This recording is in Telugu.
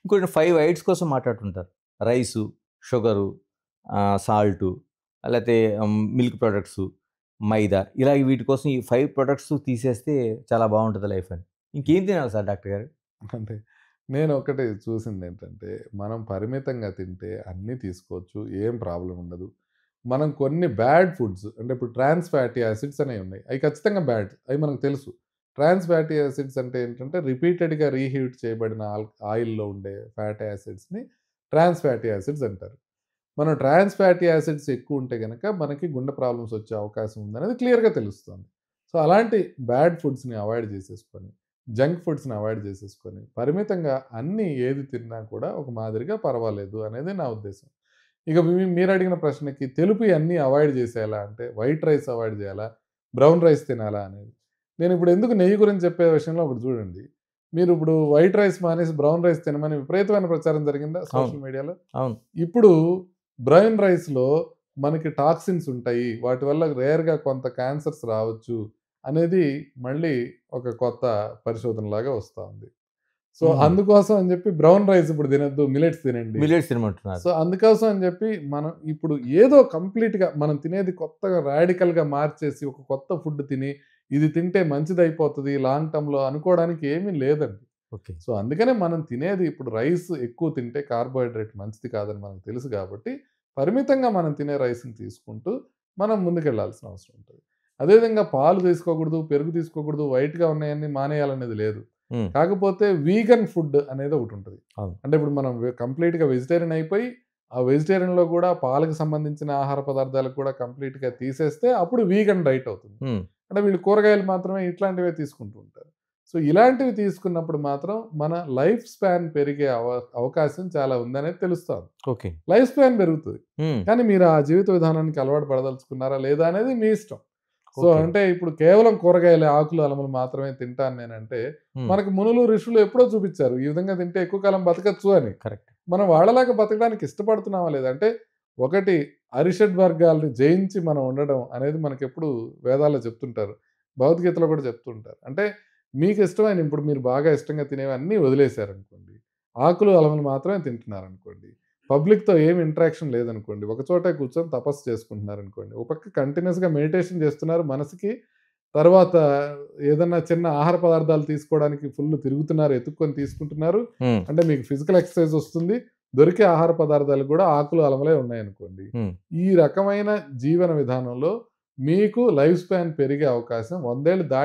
ఇంకోటి 5 ఐట్స్ కోసం మాట్లాడుతుంటారు. రైసు, షుగరు, సాల్టు, లేతే మిల్క్ ప్రొడక్ట్సు, మైదా ఇలా వీటి కోసం ఈ 5 ప్రొడక్ట్స్ తీసేస్తే చాలా బావుంటది లైఫ్ అని. ఇంకేం తినాలి సార్ డాక్టర్ గారు? అంటే నేను ఒకటి చూసిందేంటంటే, మనం పరిమితంగా తింటే అన్నీ తీసుకోవచ్చు. ఏం ప్రాబ్లమ్ ఉండదు. మనం కొన్ని బ్యాడ్ ఫుడ్స్ అంటే ఇప్పుడు ట్రాన్స్ ఫ్యాటీ యాసిడ్స్ అనేవి ఉన్నాయి. అవి ఖచ్చితంగా బ్యాడ్. అవి మనకు తెలుసు. ట్రాన్స్ ఫ్యాటీ యాసిడ్స్ అంటే ఏంటంటే రిపీటెడ్‌గా రీహీట్ చేయబడిన ఆయిల్‌లో ఉండే ఫ్యాటీ యాసిడ్స్‌ని ట్రాన్స్ ఫ్యాటీ యాసిడ్స్ అంటారు. మనం ట్రాన్స్ ఫ్యాటీ యాసిడ్స్ ఎక్కువ ఉంటే గనక మనకి గుండె ప్రాబ్లమ్స్ వచ్చే అవకాశం ఉందనేది క్లియర్‌గా తెలుస్తుంది. సో, అలాంటి బ్యాడ్ ఫుడ్స్‌ని అవాయిడ్ చేసేసుకొని, జంక్ ఫుడ్స్‌ని అవాయిడ్ చేసేసుకొని, పరిమితంగా అన్నీ ఏది తిన్నా కూడా ఒక మాదిరిగా పర్వాలేదు అనేది నా ఉద్దేశం. ఇక మీరడిగిన ప్రశ్నకి తెలుపుయి అన్నీ అవాయిడ్ చేసేయాలా అంటే, వైట్ రైస్ అవాయిడ్ చేయాలా? బ్రౌన్ రైస్ తినాలా అనేది. నేనిప్పుడు ఎందుకు నెయ్యి గురించి చెప్పే విషయంలో ఒకటి చూడండి. మీరిప్పుడు వైట్ రైస్ మానేసి బ్రౌన్ రైస్ తినమని విపరీతమైన ప్రచారం జరిగిందా అవును. సోషల్ మీడియాలో? అవును. ఇప్పుడు బ్రౌన్ రైస్‌లో మనకి టాక్సిన్స్ ఉంటాయి. వాటి వల్ల రేర్‌గా కొంత క్యాన్సర్స్ రావచ్చు అనేది మళ్ళీ ఒక కొత్త పరిశోధనలాగా వస్తా ఉంది. సో, హ్మ్. అందుకోసం అని చెప్పి బ్రౌన్ రైస్ ఇప్పుడు తినొద్దు. మిల్లెట్స్ తినండి. మిల్లెట్స్ తినమంటున్నారు. సో, అందుకోసం అని చెప్పి మనం ఇప్పుడు ఏదో కంప్లీట్‌గా మనం తినేది కొత్తగా రాడికల్‌గా మార్చేసి ఒక కొత్త ఫుడ్ తిని, ఇది తింటే మంచిదయిపోతది లాంగ్ టర్మ్‌లో అనుకోవడానికి ఏమీ లేదండి. ఓకే. సో, అందుకనే మనం తినేది ఇప్పుడు రైస్ ఎక్కువ తింటే కార్బోహైడ్రేట్ మంచిది కాదని మనకు తెలుసు కాబట్టి, పరిమితంగా మనం తినే రైస్‌ని తీసుకుంటూ మనం ముందుకెళ్ళాల్సిన అవసరం ఉంటది. అదేవిధంగా పాలు తీసుకోకూడదు, పెరుగు తీసుకోకూడదు, వైట్‌గా ఉన్నాయన్నీ మానేయాలనేది లేదు. హ్మ్. కాకపోతే వీగన్ ఫుడ్ అనేది ఒకటుంటది. అవును. అంటే ఇప్పుడు మనం కంప్లీట్‌గా వెజిటేరియన్ అయిపోయి, ఆ వెజిటేరియన్‌లో గూడా పాలకు సంబంధించిన ఆహార పదార్థాలు కూడా కంప్లీట్‌గా తీసేస్తే అప్పుడు వీగన్ డైట్ అవుతుంది. హ్మ్. అంటే వీళ్ళు కూరగాయలు మాత్రమే ఇట్లాంటివే తీసుకుంటూ ఉంటారు. సో, ఇలాంటివి తీసుకున్నప్పుడు మాత్రం మన లైఫ్ స్పాన్ పెరిగే అవకాశం చాలా ఉందనేది తెలుస్తోంది. ఓకే. లైఫ్ స్పాన్ పెరుగుతది. హ్మ్. కానీ మీరు ఆ జీవిత విధానానికి అలవాటు పడదలుచుకున్నారా లేదా అనేది మీ ఇష్టం. So, okay. అంటే ఇప్పుడు కేవలం కూరగాయలు, ఆకులు, అలములు మాత్రమే తింటాను నేనంటే, హ్మ్. మనకు మునులు, ఋషులు ఎప్పుడో చూపిచ్చారు. ఈ విధంగా తింటే ఎక్కువ కాలం బతకచ్చు అని. కరెక్ట్. మనం వాళ్ళలాగా బతకడానికి ఇష్టపడుతున్నామా లేదా? అంటే ఒకటి అరిషడ్ వర్గాల్ని జయించి మనం ఉండడం అనేది మనకెప్పుడు వేదాల్లో చెప్తుంటారు. భగవద్గీతలో కూడా చెప్తుంటారు. అంటే మీకిష్టమైన ఇప్పుడు మీరు బాగా ఇష్టంగా తినేవన్నీ వదిలేసారనుకోండి. ఆకులు, అలములు మాత్రమే తింటున్నారనుకోండి. పబ్లిక్‌తో ఏమి ఇంటరాక్షన్ లేదనుకోండి. ఒక చోటే కూర్చొని తపస్సు చేసుకుంటున్నారనుకోండి. ఒక పక్క కంటిన్యూయస్‌గా మెడిటేషన్ చేస్తున్నారు మనసుకి. తర్వాత ఏదన్నా చిన్న ఆహార పదార్థాలు తీసుకోవడానికి ఫుల్ తిరుగుతున్నారు, ఎతుక్కొని తీసుకుంటున్నారు. హ్మ్. అంటే మీకు ఫిజికల్ ఎక్సర్‌సైజ్ వస్తుంది. దొరికే ఆహార పదార్థాలు గూడా ఆకులు, అలములే ఉన్నాయనుకోండి. హ్మ్. ఈ రకమైన జీవన విధానంలో మీకు లైఫ్ స్పాన్ పెరిగే అవకాశం 100 ఏళ్ళు